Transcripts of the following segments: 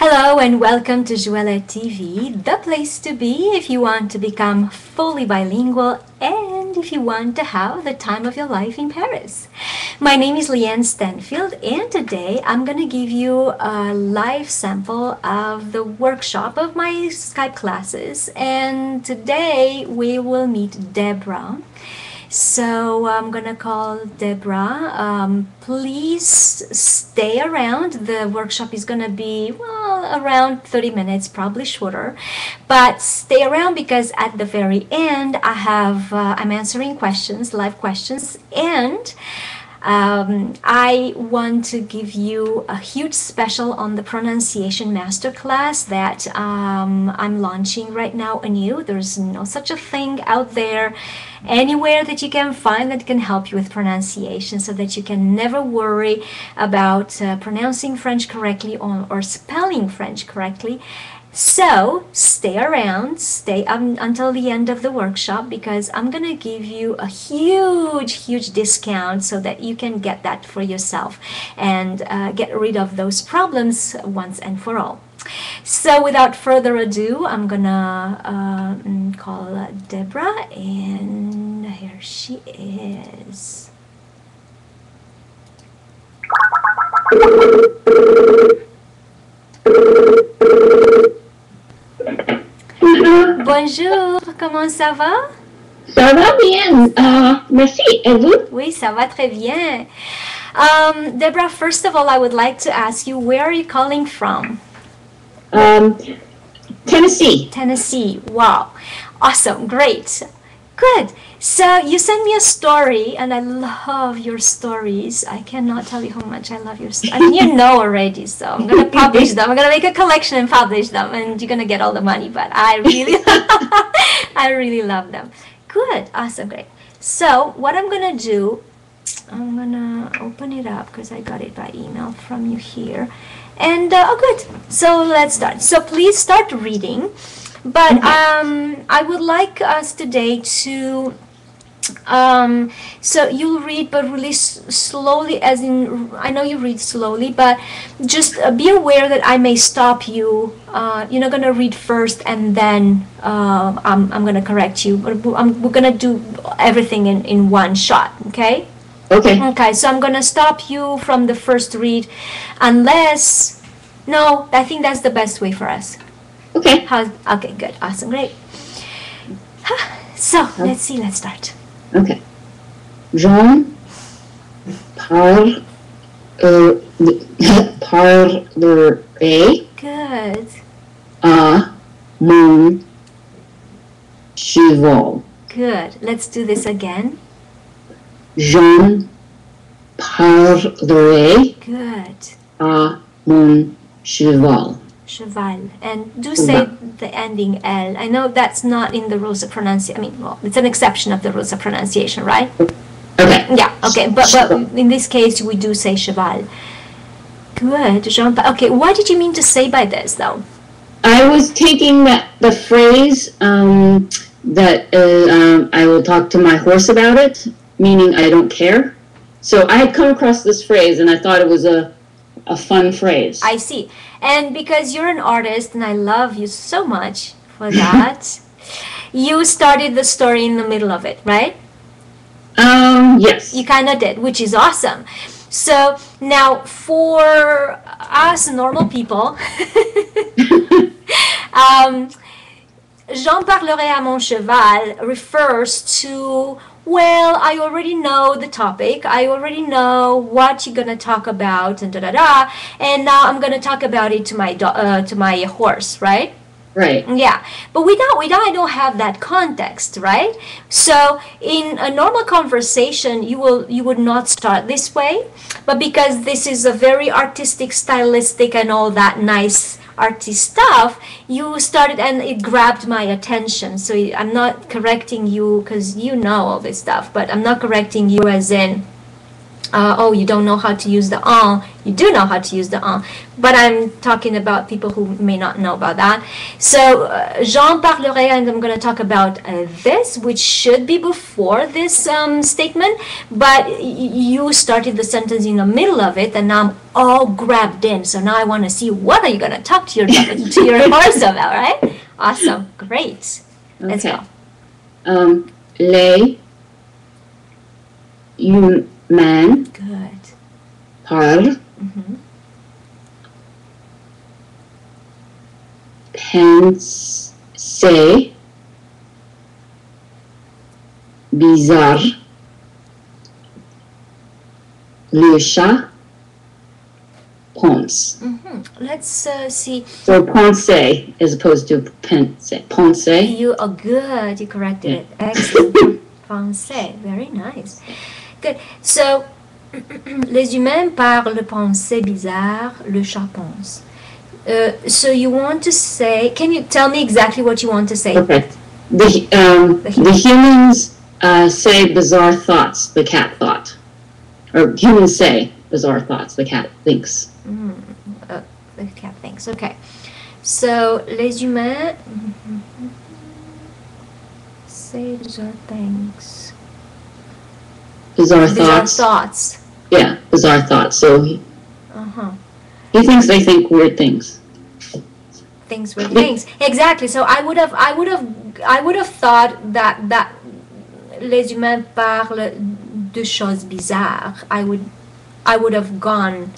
Hello and welcome to Llyane TV, the place to be if you want to become fully bilingual and if you want to have the time of your life in Paris. My name is Llyane Stanfield and today I'm going to give you a live sample of the workshop of my Skype classes, and today we will meet Deborah. So I'm gonna call Deborah. Please stay around. The workshop is gonna be, well, around 30 minutes, probably shorter, but stay around because at the very end I'm answering questions, live questions, and I want to give you a huge special on the pronunciation masterclass that I'm launching right now anew. There's no such a thing out there anywhere that you can find that can help you with pronunciation, so that you can never worry about pronouncing French correctly or spelling French correctly. So stay around, stay until the end of the workshop, because I'm gonna give you a huge discount so that you can get that for yourself and get rid of those problems once and for all. So without further ado, I'm gonna call Deborah, and here she is. Bonjour, comment ça va? Ça va bien, merci. Et vous? Oui, ça va très bien. Deborah, first of all, I would like to ask you, where are you calling from? Tennessee. Tennessee. Wow. Awesome. Great. Good. So you sent me a story, and I love your stories. I cannot tell you how much I love your stories. I mean, you know already, so I'm going to publish them. I'm going to make a collection and publish them, and you're going to get all the money, but I really, I really love them. Good. Awesome. Great. So what I'm going to do, I'm going to open it up because I got it by email from you here. And, oh, good. So let's start. So please start reading. But I would like us today to, so you'll read, but really slowly, as in, I know you read slowly, but just be aware that I may stop you. You're not going to read first and then I'm going to correct you. But we're going to do everything in one shot, okay? Okay. Okay, so I'm going to stop you from the first read unless, no, I think that's the best way for us. Okay. Okay, good. Awesome. Great. So, let's see. Let's start. Okay. Jean parlerait. Good. À mon cheval. Good. Let's do this again. Jean parlerait. Good. À mon cheval. Cheval. And do say the ending L. I know that's not in the rules of pronunciation. I mean, well, it's an exception of the rules of pronunciation, right? Okay. Yeah, okay. But in this case, we do say cheval. Good. Jean. Okay, what did you mean to say by this, though? I was taking the phrase that I will talk to my horse about it, meaning I don't care. So I had come across this phrase, and I thought it was a fun phrase. I see. And because you're an artist, and I love you so much for that, you started the story in the middle of it, right? Yes. You kind of did, which is awesome. So now for us normal people, Jean parlerait à mon cheval refers to, well, I already know the topic, I already know what you're gonna talk about, and and now I'm gonna talk about it to my horse, right? Right. Yeah, but I don't have that context, right? So in a normal conversation, you would not start this way, but because this is a very artistic, stylistic, and all that nice artist stuff, you started, and it grabbed my attention. So I'm not correcting you because you know all this stuff, but I'm not correcting you as in oh, you don't know how to use the en. You do know how to use the en. But I'm talking about people who may not know about that. So, j'en parlerai, and I'm going to talk about this, which should be before this statement. But you started the sentence in the middle of it, and now I'm all grabbed in. So now I want to see, what are you going to talk to your horse about, right? Awesome. Great. Let's go. Les humains Good. parlent, Mm-hmm. pensent bizarre. Le chat pense. Mm-hmm. Let's see. So penser as opposed to penser. Penser. You are good. You corrected it. Excellent. Penser. Very nice. Good. So, les humains parlent pensées bizarres, le chat pense. So you want to say, can you tell me exactly what you want to say? Okay. The humans say bizarre thoughts, the cat thought. Or humans say bizarre thoughts, the cat thinks. The cat thinks. Okay. So, les humains say bizarre things. Bizarre Bizarre thoughts. thoughts. Yeah, bizarre thoughts. So he thinks they think weird things. Things with things. Exactly. So I would have thought that les humains parlent de choses bizarres. I would have gone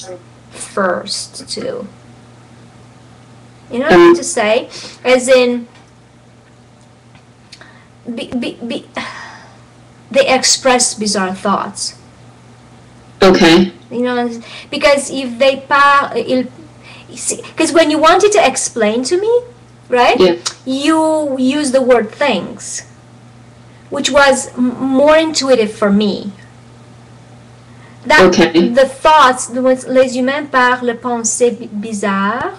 first to. You know what I mean to say? As in, they express bizarre thoughts. Okay. You know, because if they because when you wanted to explain to me, right? Yeah. You use the word things, which was more intuitive for me. That Okay. the thoughts, les humains parlent pensées bizarres.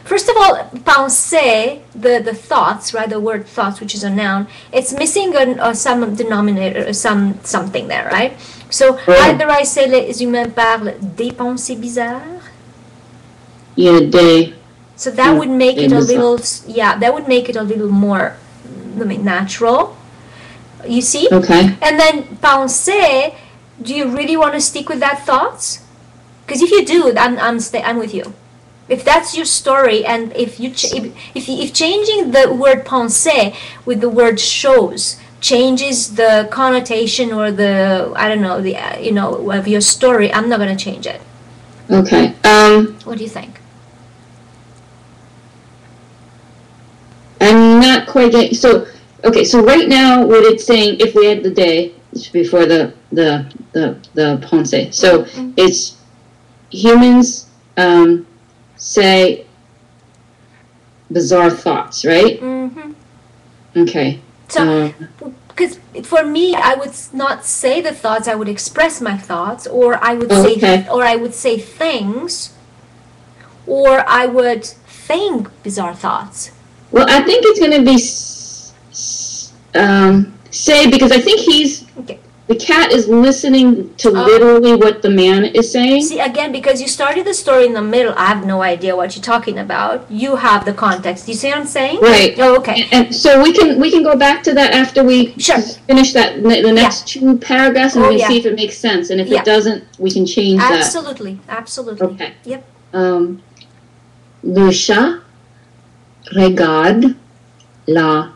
First of all, pensée, the thoughts, right? The word thoughts, which is a noun, it's missing some denominator, something there, right? So either I say les humains parlent des pensées bizarres. Yeah, they. So that would make it a little, that would make it a little more, natural. You see? Okay. And then pensée, do you really want to stick with that thoughts? Because if you do, I'm with you. If that's your story, and if changing the word pensée with the word chose changes the connotation or the of your story, I'm not going to change it. Okay. What do you think? I'm not quite getting. So right now, what it's saying, if we had the day before the pensée, so it's humans say bizarre thoughts, right? Mm-hmm. Okay. So, because for me, I would not say the thoughts. I would express my thoughts, or I would say things, or I would think bizarre thoughts. Well, I think it's going to be say, because I think the cat is listening to literally what the man is saying. See, again, because you started the story in the middle, I have no idea what you're talking about. You have the context. Do you see what I'm saying? Right. Oh, okay. And so we can go back to that after we finish the next two paragraphs, and we see if it makes sense. And if it doesn't, we can change that. Absolutely. Okay. Yep. Le chat regarde la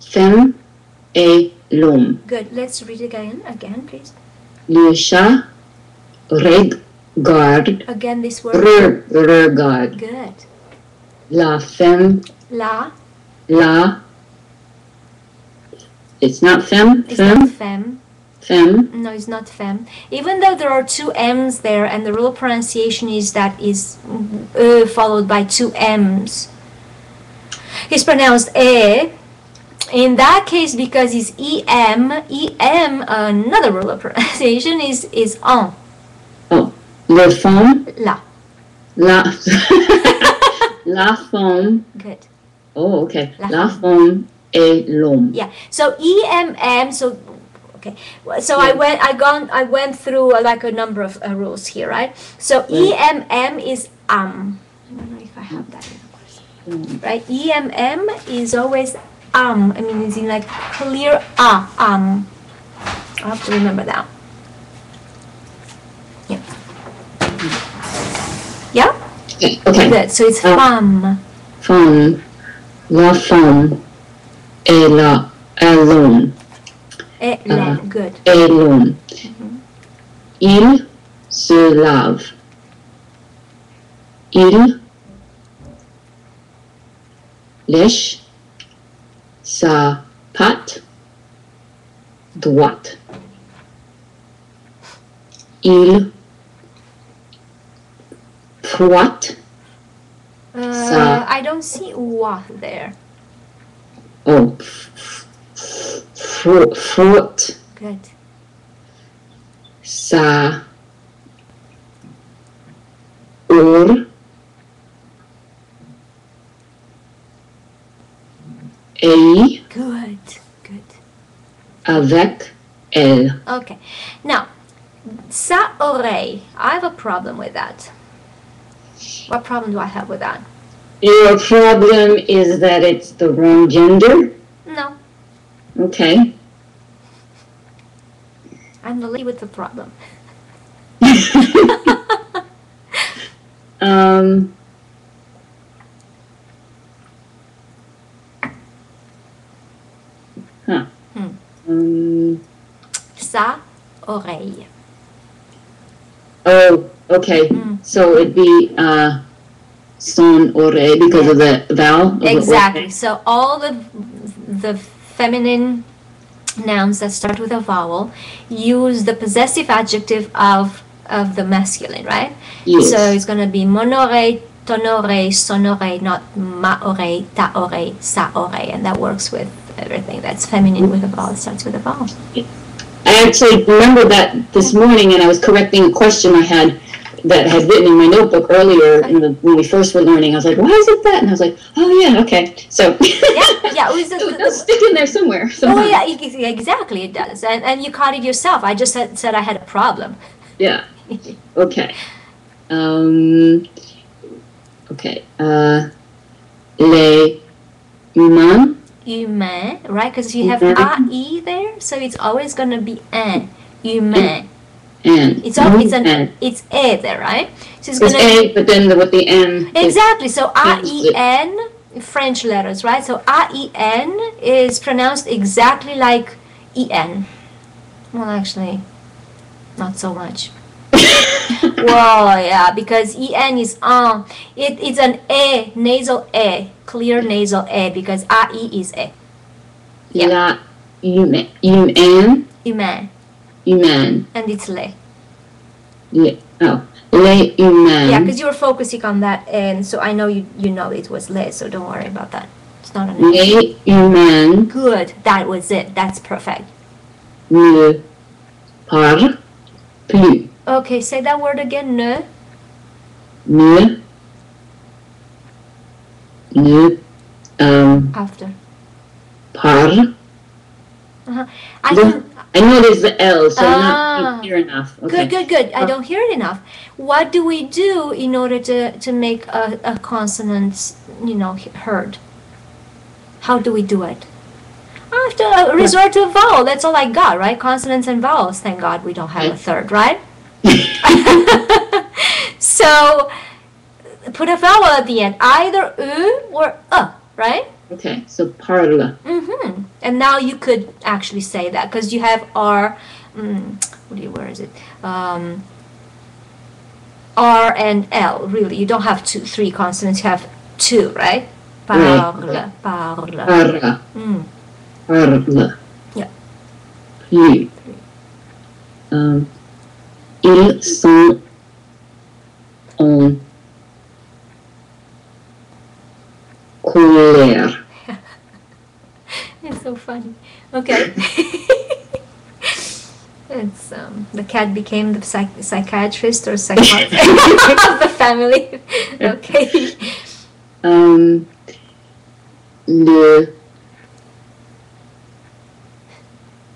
femme et l'homme. Good. Let's read it again, please. Le chat regarde. Again, this word. Regarde. Good. La femme. La. It's not femme. It's not femme. Femme. No, it's not femme. Even though there are two M's there, and the real pronunciation is that is followed by two M's. It's pronounced E. In that case, because it's EM, another rule of pronunciation is en. Oh, le femme. La. La femme. Good. Oh, okay. La femme et l'homme. Yeah. So EMM. So Okay. So I went through like a number of rules here, right? So EMM is I don't know if I have that in the course. Right? EMM is always I mean, it's in like clear I have to remember that. Yeah. Yeah? Okay. Good. So it's femme. Femme. La femme est là alone. Good. Alone. Il se lave. Il lèche sa patte droite. Il frotte I don't see wa there. Oh, frotte Good. sa oreille Good. Good. avec elle. Okay. Now, sa oreille. I have a problem with that. What problem do I have with that? Your problem is that it's the wrong gender? No. Okay. I'm the lady with the problem. Sa oreille. Oh, okay. So it'd be son oreille because of the vowel? Of Exactly. So all the feminine nouns that start with a vowel use the possessive adjective of the masculine, right? Yes. So it's going to be mon oreille, ton oreille, son oreille, not ma oreille, ta oreille, sa oreille. And that works with everything that's feminine with a vowel. It starts with a vowel. I actually remember that this morning, and I was correcting a question I had that I had written in my notebook earlier when we first were learning. I was like, why is it that? And I was like, oh yeah, okay. So yeah, it does stick in there somewhere. Oh yeah, exactly, it does. And you caught it yourself. I just said I had a problem. Yeah. Okay. Okay. Les humains. Humain, right? Because you have A-E there, so it's always going to be un. Humain. It's A there, right? So it's A, but then with the N. Exactly. So A-E-N, French letters, right? So A-E-N is pronounced exactly like E-N. Well, actually, not so much. Well, yeah, because En is it's an A, nasal A, clear nasal A, because AE is A. Yeah. Human. Human. And it's le. Yeah. Oh, les humains. Yeah, because you were focusing on that, and so I know you know it was le, so don't worry about that. It's not an Les humains. Good. That was it. That's perfect. Ne parlent plus. Okay, say that word again. Ne. After. Parle. I know there's the L, so I'm not hear enough. Okay. Good. I don't hear it enough. What do we do in order to make a consonant, heard? How do we do it? I have to resort to a vowel. That's all I got, right? Consonants and vowels. Thank God we don't have a third, right? So put a vowel at the end, either U or right? Okay, so parle. And now you could actually say that because you have R. Where is it? R and L. Really, you don't have three consonants. You have two, right? Parle. Parle. Parle. Yeah. Plus. Ils sont en colère. It's so funny. Okay. It's the cat became the psychiatrist or psychologist of the family. Okay.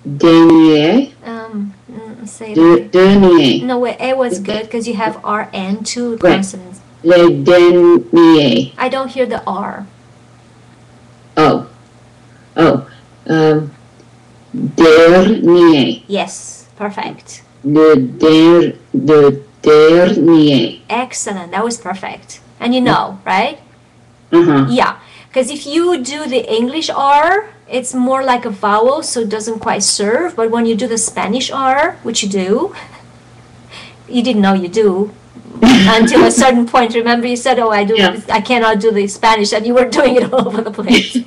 Dernier. Say it. Dernier. No, A was good because you have R and two consonants. Le dernier. I don't hear the R. Oh. Dernier. Yes, perfect. Le dernier. Excellent. That was perfect. And you know, right? Uh-huh. Yeah. Because if you do the English R, it's more like a vowel, so it doesn't quite serve. But when you do the Spanish R, which you do, you didn't know you do until a certain point. Remember, you said, "Oh, I do. Yeah. I cannot do the Spanish," and you were doing it all over the place.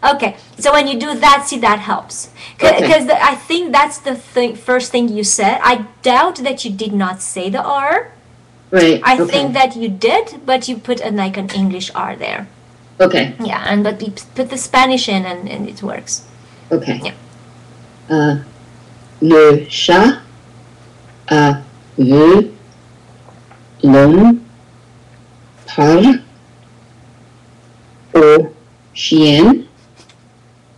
Okay, so when you do that, see, that helps. Because I think that's the first thing you said. I doubt that you did not say the R. Right. I think that you did, but you put like an English R there. Okay. Yeah, but you put the Spanish in and it works. Okay. Yeah. Le chat a vu l'homme parle au chien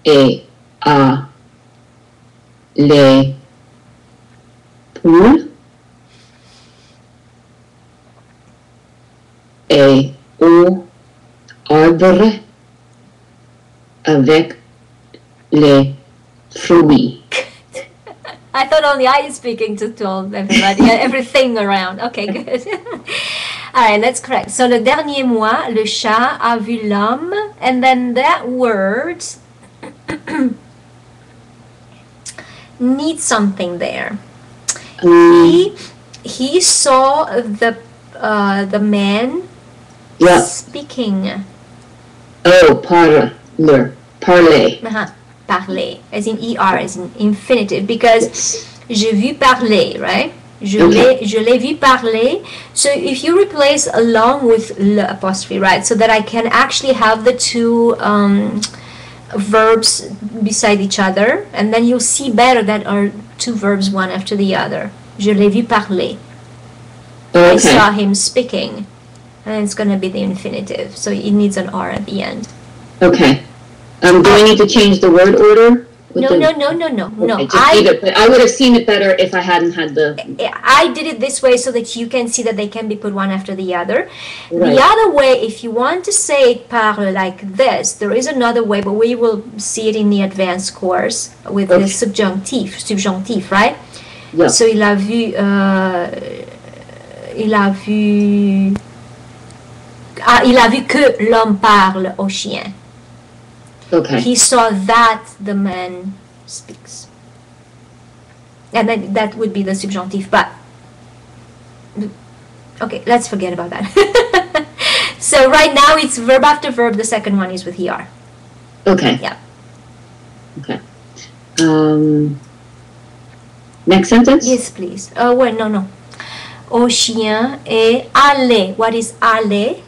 et à les poules et au arbre avec les fruits. I thought only I was speaking to everybody, everything around. Okay, good. All right, let's correct. So, le dernier mois, le chat a vu l'homme, and then that word needs something there. He saw the man speaking. Oh, parler. Parler, as in ER, as in infinitive, because j'ai vu parler, right? Je l'ai vu parler. So if you replace along with le apostrophe, right? So that I can actually have the two verbs beside each other, and then you'll see better that are two verbs one after the other. Je l'ai vu parler. I saw him speaking. And it's going to be the infinitive. So it needs an R at the end. Okay. Do I need to change the word order? No. Okay, but I would have seen it better if I hadn't had the... I did it this way so that you can see that they can be put one after the other. Right. The other way, if you want to say parle like this, there is another way, but we will see it in the advanced course with the subjunctif, right? Yeah. So il a vu que l'homme parle au chien. Okay. He saw that the man speaks. And then that would be the subjunctive, but okay, let's forget about that. So right now it's verb after verb, the second one is with ER. Okay. Yeah. Okay. Next sentence? Yes, please. Well, no. Au chien est allé. What is allé?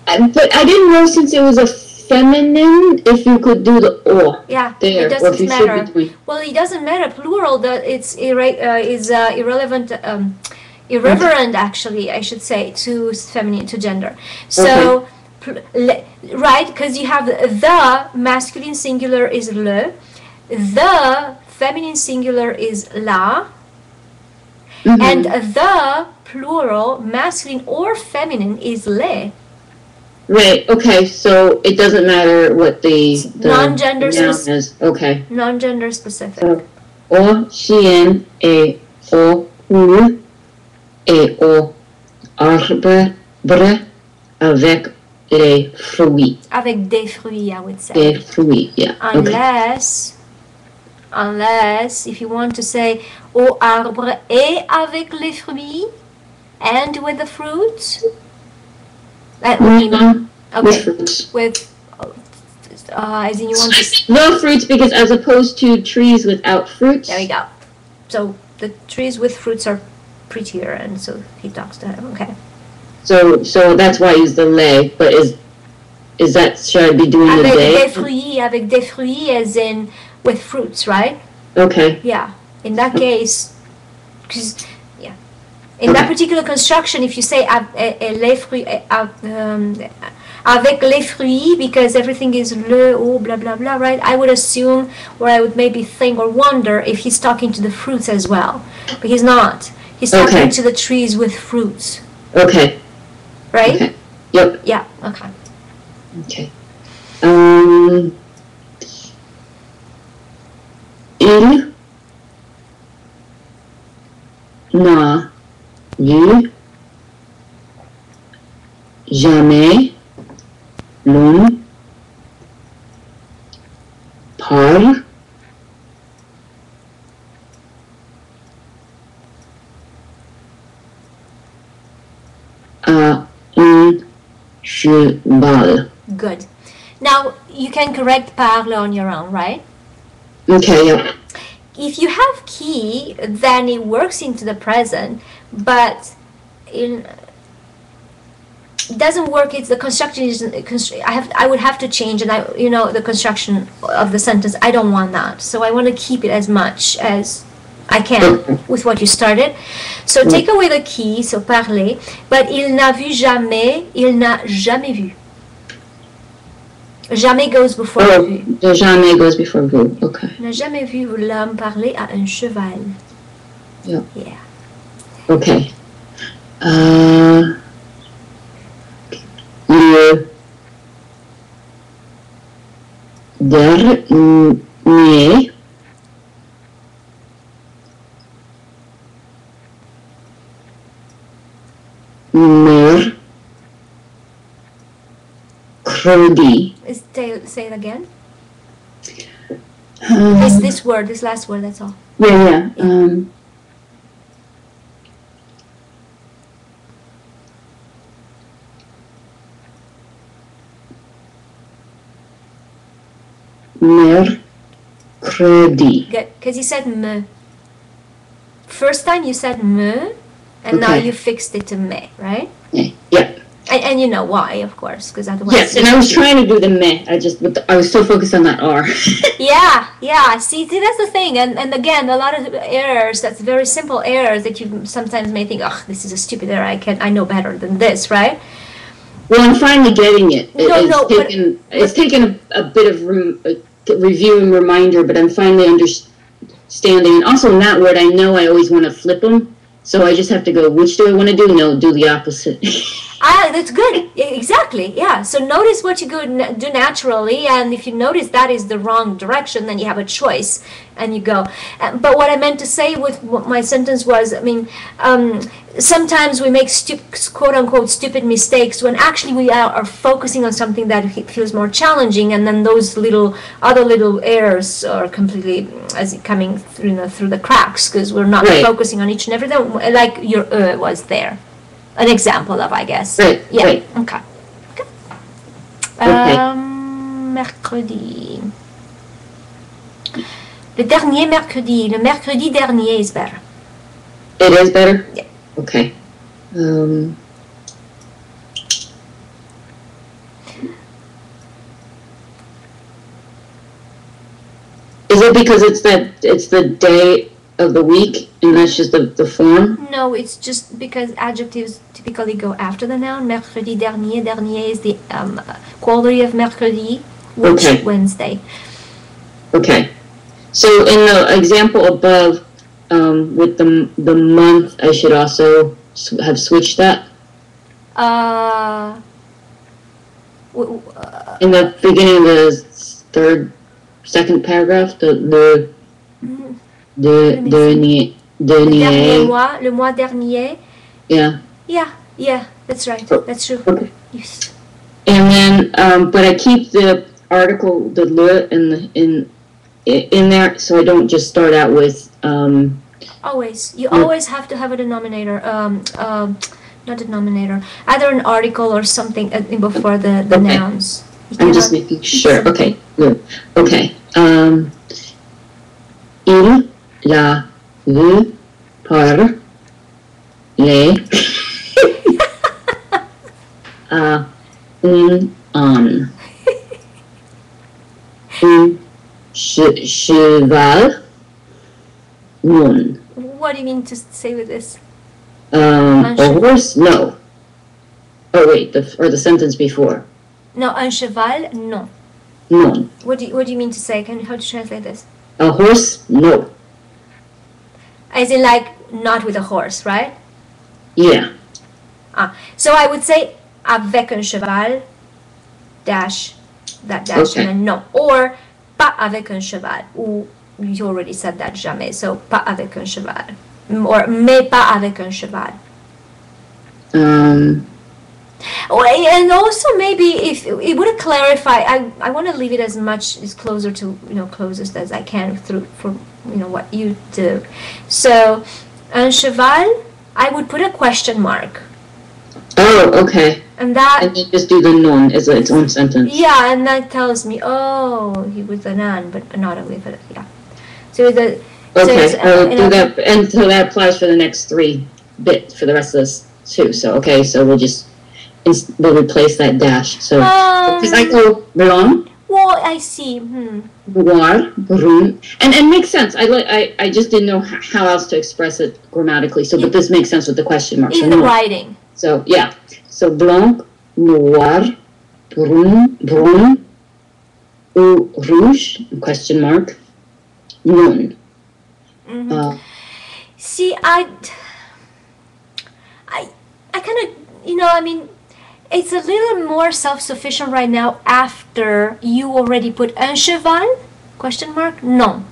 But I didn't know, since it was a feminine, if you could do the or. Yeah, there, it doesn't matter. Well, it doesn't matter. Plural, it's irrelevant, irreverent, actually, I should say, to feminine, to gender. So, right, because you have the masculine singular is le, the feminine singular is la, and the plural, masculine or feminine, is le. Right, okay, so it doesn't matter what the non-gender noun is. Okay. Non-gender specific. So, au chien et au poule et au arbre avec les fruits. Avec des fruits, I would say. Des fruits, yeah. Unless, if you want to say au arbre et avec les fruits, and with the fruits. With fruits. As in you want to... No fruits, because as opposed to trees without fruits. There we go. So the trees with fruits are prettier, and so he talks to him. Okay. So that's why he's the lay, but is that, should I be doing the day? Avec des fruits, as in with fruits, right? Okay. Yeah. In that case, because... In that particular construction, if you say les fruits Avec les fruits, because everything is le, ou, blah, blah, blah, right? I would assume, or I would maybe think or wonder if he's talking to the fruits as well. But he's not. He's talking to the trees with fruits. Okay. Right? Okay. Yep. Yeah, okay. Okay. Il n'a vu jamais l'homme parle à un cheval. Good. Now, you can correct parle on your own, right? Okay, yeah. If you have qui, then it works into the present, but it doesn't work. It's the construction is I would have to change, and the construction of the sentence. I don't want that, so I want to keep it as much as I can with what you started. So take away the qui, so parler. But il n'a vu jamais. Il n'a jamais vu. Jamais goes before vu. The jamais goes before vu. Okay. N'a jamais vu l'homme parler à un cheval. Yeah. Yeah. Okay. Le dernier mercredi. Say it again. It's this word, this last word, that's all. Yeah. Mercredi. Good, because you said me. First time you said me, and now you fixed it to me, right? Yeah. And you know why, of course, because otherwise. Yes, and I was trying to do the meh. I was so focused on that R. yeah. See, that's the thing, and again, a lot of errors. That's very simple errors that you sometimes may think, oh, this is a stupid error. I know better than this, right? Well, I'm finally getting it. It's taken a bit of review and reminder, but I'm finally understanding. And also in that word, I know I always want to flip them, so I just have to go, which do I want to do? No, do the opposite. That's good. Exactly. Yeah. So notice what you do naturally, and if you notice that is the wrong direction, then you have a choice, and you go. But what I meant to say with my sentence was, sometimes we make quote unquote stupid mistakes when actually we are focusing on something that feels more challenging, and then those other little errors are completely coming through the cracks because we're not focusing on each and everything. Like your was there. An example of, I guess. Right. Yeah. Right. Okay. Mercredi. Le dernier mercredi. Le mercredi dernier is better. It is better? Yeah. Okay. Is it because it's the day of the week, and that's just the form? No, it's just because adjectives typically go after the noun. Mercredi dernier. Dernier is the quality of mercredi, which is Wednesday. Okay. So in the example above, with the month, I should also have switched that? In the beginning of the second paragraph, the dernier mois, le mois dernier. Yeah, that's right. That's true. Okay. Yes. And then, but I keep the article, the le, in there, so I don't just start out with. Always, you always have to have a denominator. Not denominator. Either an article or something before the nouns. I'm just making sure. Okay. Good. Okay. Il l'a vu parler à un cheval non. What do you mean to say with this? Horse? No. Oh wait, the sentence before. No, un cheval, non. Non. What do you mean to say? How to translate this? A horse, no. As in like not with a horse, right? Yeah. So I would say avec un cheval, dash, that dash, and then non. Or pas avec un cheval. Ou you already said that, jamais. So pas avec un cheval. Or mais pas avec un cheval. And also maybe if it would clarify, I want to leave it as much as closer to closest as I can for what you do. So un cheval, I would put a question mark. Oh, okay. And then just do the non as its own sentence. Yeah, and that tells me, oh, he was an an, but not a with it. Yeah. So the okay, I'll do that, and so that applies for the next 3 bits for the rest of this too. So okay, so we'll replace that dash. So because I go blanc. Well, I see. Noir, brun, and it makes sense. I just didn't know how else to express it grammatically. So, but this makes sense with the question mark. In the writing. So yeah, so blanc, noir, brun, ou rouge, question mark, non. See, I kind of, it's a little more self-sufficient right now after you already put un cheval, question mark, non.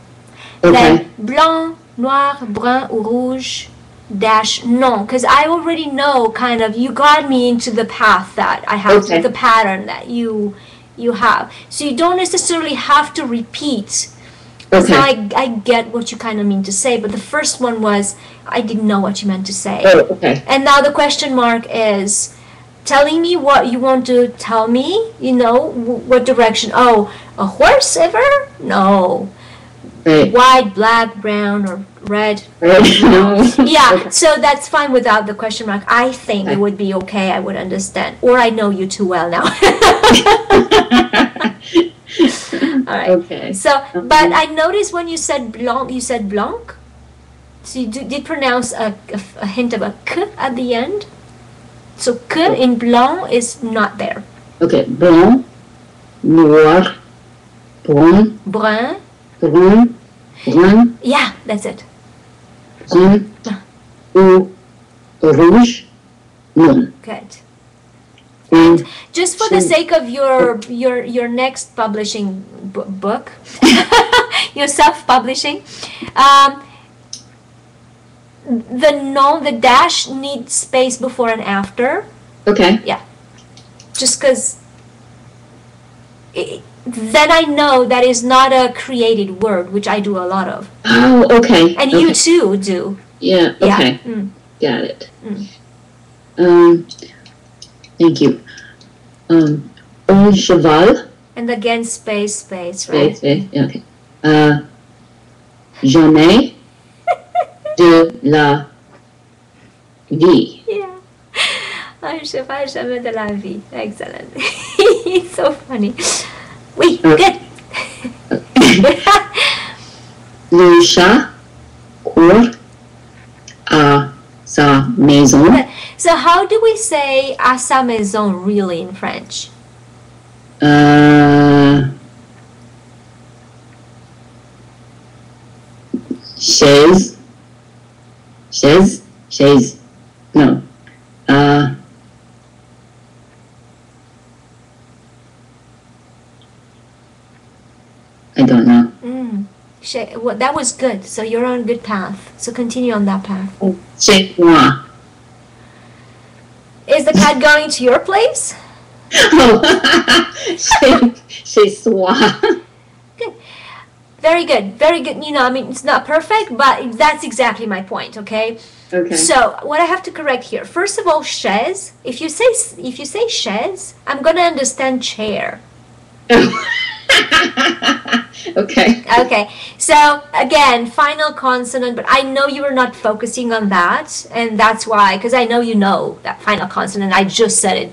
Okay. Then blanc, noir, brun, ou rouge, dash, non. Because I already know kind of, you got me into the path that I have, the pattern that you have. So you don't necessarily have to repeat. Okay. Now I get what you kind of mean to say, but the first one was, I didn't know what you meant to say. Oh, okay. And now the question mark is telling me what you want to tell me, what direction. Oh, a horse ever? No. Right. White, black, brown, or red. No. Yeah, okay. So that's fine without the question mark. I think it would be okay. I would understand. Or I know you too well now. All right. Okay. So, but I noticed when you said blanc, you said blanc. So you did pronounce a hint of a k at the end. So que in blanc is not there. Okay, blanc, noir, brun, brun. Yeah, that's it. Brun, ou rouge, non. Good. And just for the sake of your next publishing book, your self-publishing, the dash needs space before and after. Okay. Yeah. Just because then I know that is not a created word, which I do a lot of. Oh, okay. And you too do. Yeah, okay. Yeah. Got it. Thank you. Un cheval. And again, space, right? Space, okay. Jamais de la vie. Yeah. Un cheval, jamais de la vie. Excellent. It's so funny. Oui, good. Le chat court à sa maison. So how do we say à sa maison really in French? Chaise. No. I don't know. Well, that was good. So you're on a good path. So continue on that path. Chez moi. Is the cat going to your place? Oh, chez soi. Good. Very good. Very good. It's not perfect, but that's exactly my point, okay? Okay. So, what I have to correct here. First of all, chaise. If you say chaise, I'm going to understand chair. Okay. Okay. So, again, final consonant, but I know you were not focusing on that, and that's why, because I know you know that final consonant. I just said it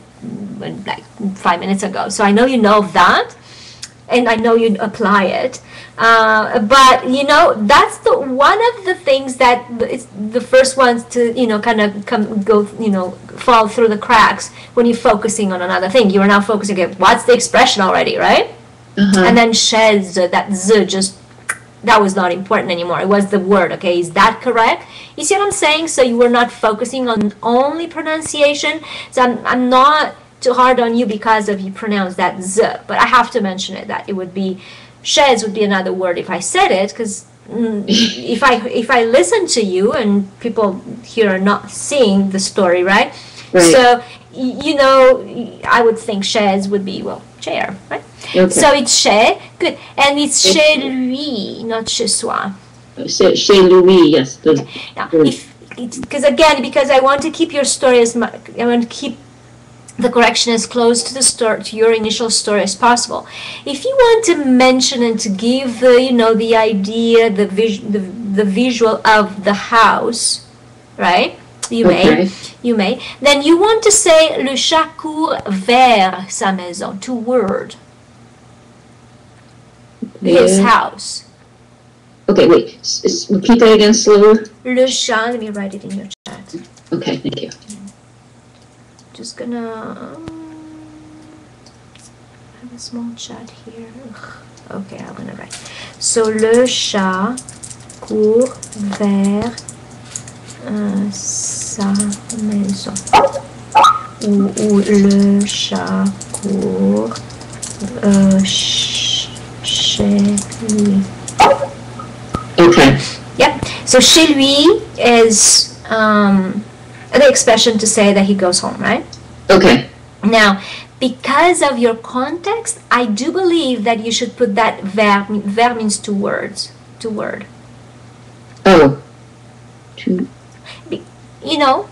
like 5 minutes ago. So, I know you know that, and I know you apply it. But you know, that's the one of the things that it's the first ones to, you know, kind of fall through the cracks when you're focusing on another thing. You are now focusing on what's the expression already, right? And then chaise, that z just, that was not important anymore. It was the word. Okay, is that correct? You see what I'm saying? So you were not focusing on only pronunciation. So I'm not too hard on you because of you pronounce that z, but I have to mention it, that it would be chaise would be another word if I said it, because if I listen to you and people here are not seeing the story, right? So you know, I would think chaise would be, well, chair, right? So it's chez, good, and it's chez lui, not chez soi. Chez lui, yes. Now, because I want to keep your story as much, I want to keep the correction as close to the story, to your initial story as possible. If you want to mention and to give the, you know, the idea, the visual of the house, right? You may. Then you want to say le chat court vers sa maison, toward his house. Okay, wait. Repeat that again slower. Le chat. Let me write it in your chat. Okay, thank you. Just gonna have a small chat here. Okay, I'm gonna write. So le chat court vers sa maison. Ou le chat court chez lui. Okay. Yep. So chez lui is the expression to say that he goes home, right? Okay. Now, because of your context, I do believe that you should put that verb. Verb means two words. Two word. Oh. Two. You know,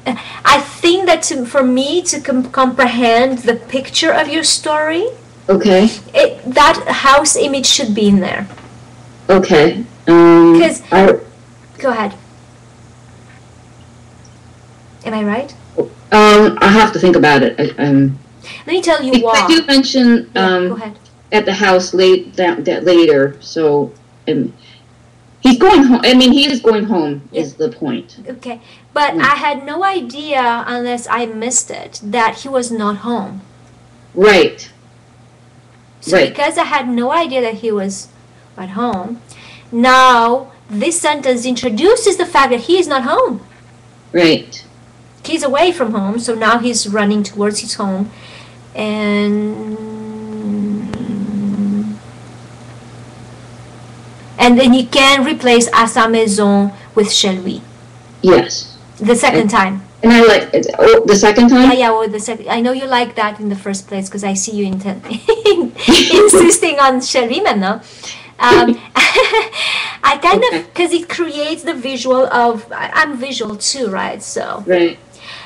I think that for me to comprehend the picture of your story, okay, that house image should be in there. Okay. Because go ahead. Am I right? I have to think about it. Let me tell you why. I do mention go ahead. At the house later, so he's going home. I mean, he is going home. Is the point? Okay, but I had no idea, unless I missed it, that he was not home. Right. So because I had no idea that he was at home, now this sentence introduces the fact that he is not home. Right. He's away from home, so now he's running towards his home, and then you can replace à sa maison with chez lui. Yes. The second time. And I like it. Oh, the second time? Yeah, or the second. I know you like that in the first place because I see you insisting on chez lui maintenant. I kind of, because it creates the visual of, I'm visual too, right? So. Right.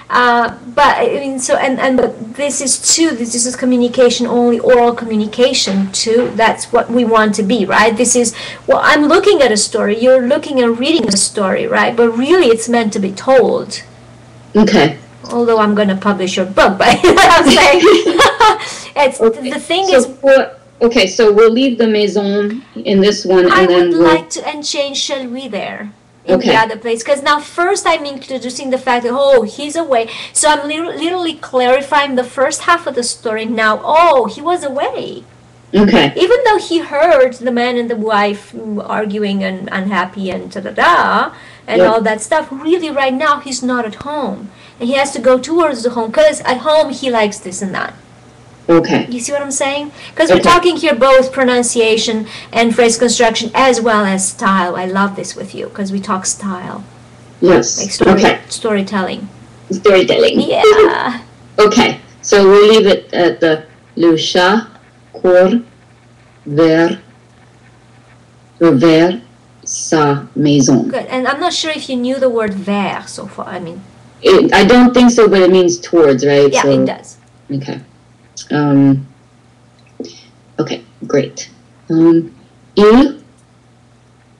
But I mean, so but this is too. This is communication, only oral communication too. That's what we want to be, right? This is, well, I'm looking at a story. You're looking and reading a story, right? But really, it's meant to be told. Okay. Although I'm going to publish your book, but you know what I'm saying. It's okay. The thing is. Okay, so we'll leave the maison in this one, and then we'll like to change shall we there. In the other place, because now first I'm introducing the fact that he's away, so I'm literally clarifying the first half of the story. Now he was away, even though he heard the man and the wife arguing and unhappy and and all that stuff. Really right now he's not at home, and he has to go towards the home, because at home he likes this and that. Okay. You see what I'm saying? Because we're talking here both pronunciation and phrase construction as well as style. I love this with you because we talk style. Yes. Like storytelling. Storytelling. Yeah. Okay. So we'll leave it at the le chat court vers sa maison. Good. And I'm not sure if you knew the word vers so far. I mean. I don't think so, but it means towards, right? Yeah, it does. Okay. Okay, great. Il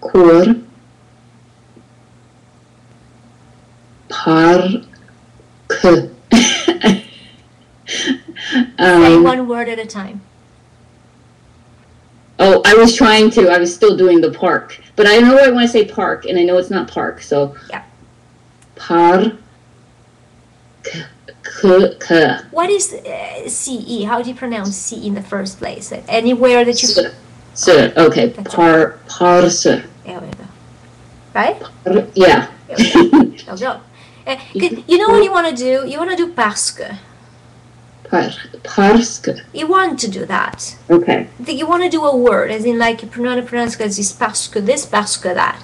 court parc. Say one word at a time. Oh, I was trying to. I was still doing the park. But I know I want to say park, and I know it's not park. So, yeah. Park. What is CE? How do you pronounce CE in the first place? Anywhere that you... Sir, okay. Parse. There we go. Right? Yeah. There we go. You know what you want to do? You want to do parce que. Parce que. You want to do that. Okay. You want to do a word, as in like you pronounce this parce que this, parce que that.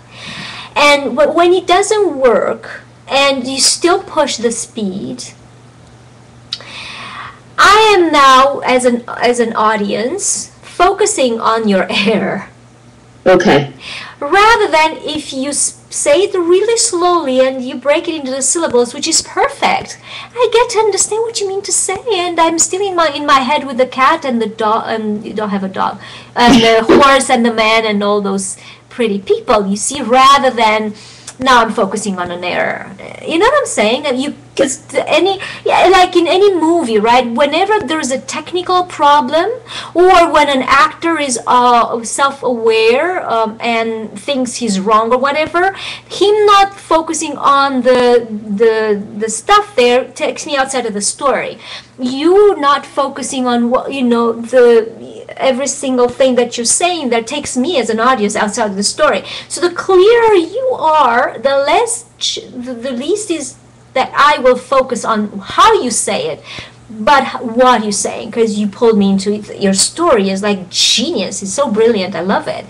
And when it doesn't work, and you still push the speed, I am now, as an audience, focusing on your air. Okay. Rather than if you say it really slowly and you break it into the syllables, which is perfect. I get to understand what you mean to say, and I'm still in my head with the cat and the dog, and you don't have a dog, and the horse and the man and all those pretty people, you see, rather than now I'm focusing on an error. You know what I'm saying? Because like in any movie, right? Whenever there's a technical problem, or when an actor is self-aware and thinks he's wrong or whatever, him not focusing on the stuff there takes me outside of the story. You not focusing on what every single thing that you're saying that takes me as an audience outside of the story. So the clearer you are, the least is that I will focus on how you say it, but what you're saying, because you pulled me into it. Your story is like genius. It's so brilliant. I love it.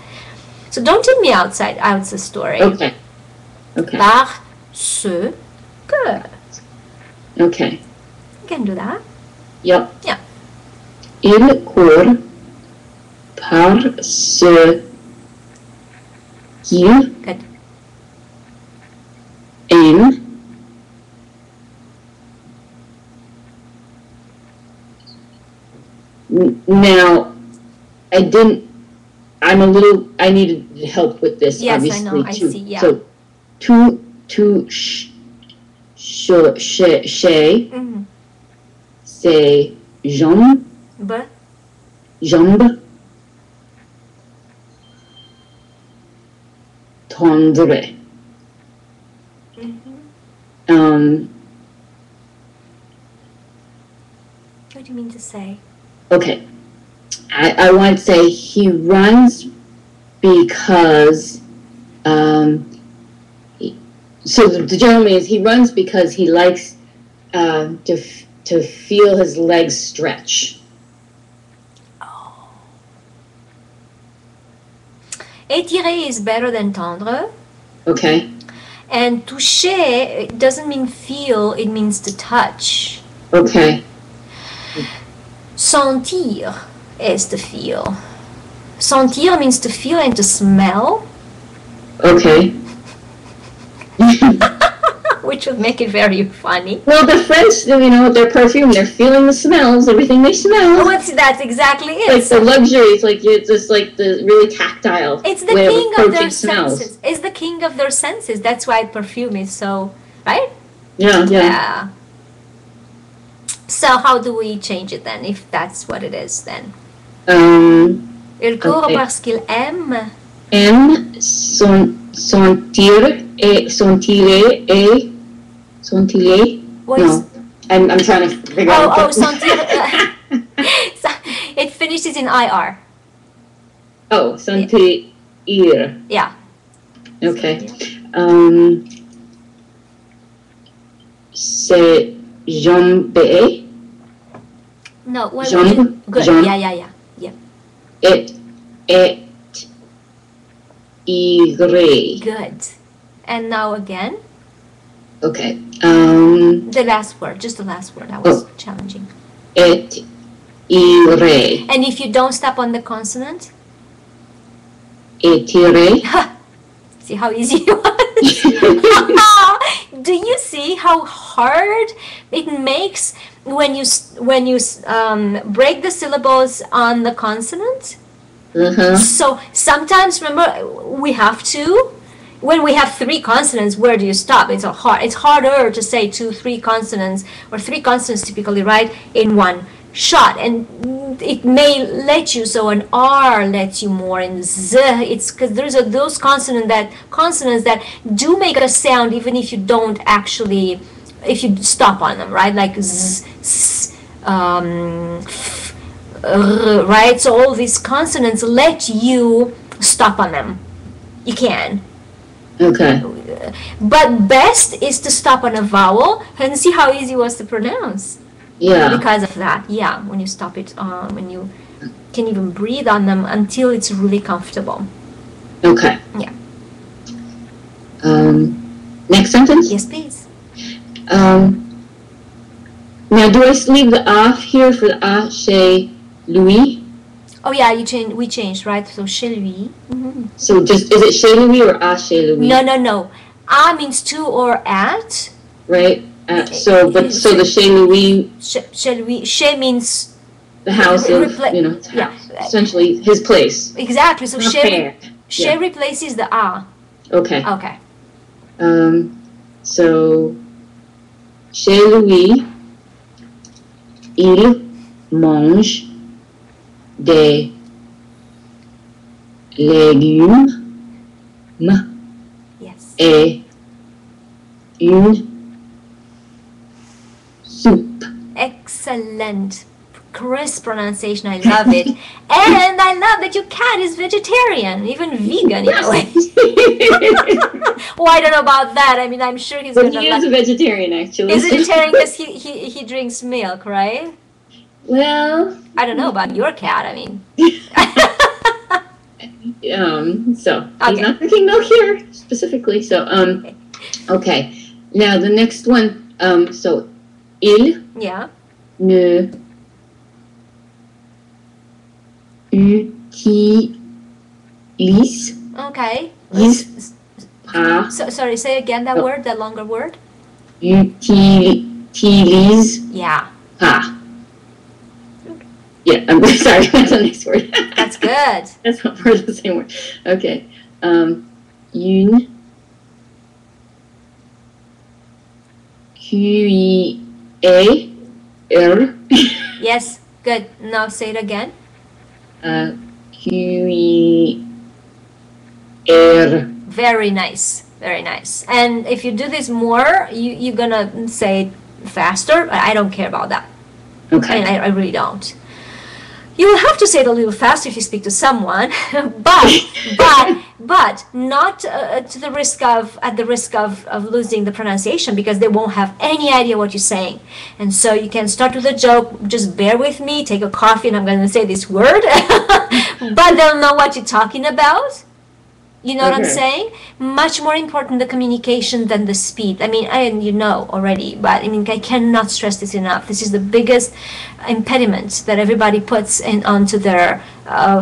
So don't take me out the story. Okay. Okay. Parce que. Okay. You can do that. Yep. Yeah. Il court parce qu'il Good. aime now. I needed help with this, yes, obviously, I know. I too. see, yeah. So, Mm-hmm. c'est jambe, tendre. Mm-hmm. What do you mean to say? Okay. I want to say he runs because, so the general means he runs because he likes to feel his legs stretch. Oh. Étirer is better than tendre. Okay. And toucher, it doesn't mean feel, it means to touch. Okay. Sentir is to feel. Sentir means to feel and to smell. Okay. Which would make it very funny. Well, the French, their perfume, they're feeling the smells, everything they smell. Oh, that's exactly it. Like the luxury, it's just like the really tactile. It's the king of their senses. It's the king of their senses. That's why perfume is so, right? Yeah. So how do we change it then, if that's what it is then? Il court Okay. parce qu'il aime. Aime sentir et sentire. What No, is... I'm trying to figure out. Oh, sentir. So it finishes in IR. Oh, sentir. Yeah. Okay. C'est jambe. No, what Jambe. good. Jambe. Yeah. Et ire. Good. And now again, Okay. the last word, just the last word. That was challenging. Et ire. And if you don't stop on the consonant, Etire. see how easy it was? Do you see how hard it makes when you break the syllables on the consonant? So sometimes, remember, we have to. When we have 3 consonants, where do you stop? It's harder to say 2, 3 consonants, or 3 consonants typically, right, in one shot. And it may let you, so an R lets you more, and Z, it's because there's those consonants that do make a sound even if you don't actually, if you stop on them, right? Like Z, S, F, R, right? So all these consonants let you stop on them. You can. Okay. But best is to stop on a vowel and see how easy it was to pronounce. Yeah. Because of that, yeah. When you stop it, when you can even breathe on them until it's really comfortable. Okay. Yeah. Next sentence? Yes, please. Now, do I leave the off here for the a chez Louis? Oh yeah, we changed, right? So chez lui. So just, is it chez Louis or a chez Louis? No. A means to or at. Right. So the chez Louis. Chez lui. Chez means the house of, essentially his place. Exactly. So chez replaces the a. Okay. Okay. So chez Louis, il mange des légumes yes. et une soupe. Excellent. Crisp pronunciation. I love it. And I love that your cat is vegetarian, even vegan in a way. Oh, I don't know about that. I mean, I'm sure he's going to... He is a vegetarian, actually. He's vegetarian because he drinks milk, right? Well... I don't know about your cat, I mean. So, he's not drinking milk here, specifically. So, okay. Now, the next one, so, il ne utilise pas. Sorry, say again that word, that longer word. Utilise pas. Yeah, I'm sorry, that's the next word. That's good. That's not part of the same word. Okay. Une cuillère. Yes, good. Now say it again. Cuillère. Very nice. Very nice. And if you do this more, you're gonna say it faster. I don't care about that. Okay. I really don't. You will have to say it a little faster if you speak to someone, but not at the risk of losing the pronunciation, because they won't have any idea what you're saying. And so you can start with a joke. Just bear with me. Take a coffee, and I'm going to say this word, but they'll know what you're talking about. You know what I'm saying? Much more important the communication than the speed. I mean, you know already, but I mean, I cannot stress this enough. This is the biggest impediment that everybody puts onto their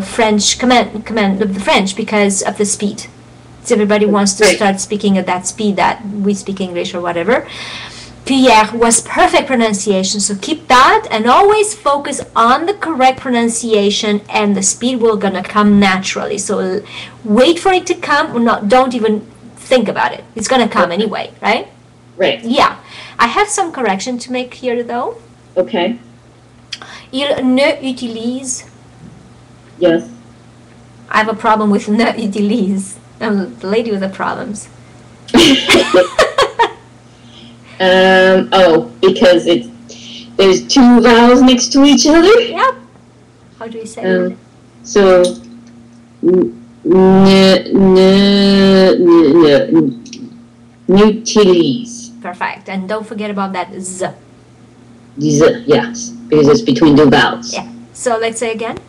French command of the French, because of the speed. So everybody wants to start speaking at that speed that we speak English or whatever. Pierre was perfect pronunciation, so keep that and always focus on the correct pronunciation, and the speed will gonna come naturally. So wait for it to come, or not, don't even think about it. It's gonna come anyway, right? Right. Yeah. I have some correction to make here though. Okay. Il ne utilise. Yes. I have a problem with ne utilise. I'm the lady with the problems. Because there's two vowels next to each other. Yep. How do we say it? So, n'utilise. Perfect. And don't forget about that z. Z, yes, because it's between two vowels. Yeah. So let's say again.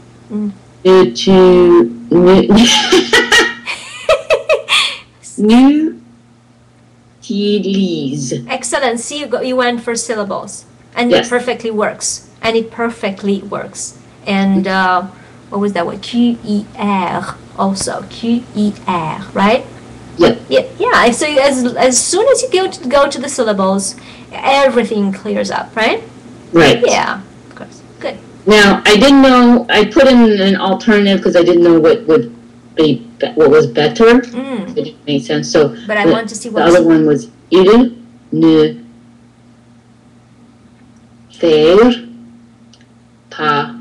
N'utilise. Excellent. See, you went for syllables, and it perfectly works. And what was that word? Q-E-R also. Q-E-R, right? Yeah. Yeah. So as soon as you go to the syllables, everything clears up, right? Right. Yeah. Of course. Good. Now, I didn't know. I put in an alternative because I didn't know what was better. It didn't make sense. So, but I want to see what the other one was. Il ne faire pas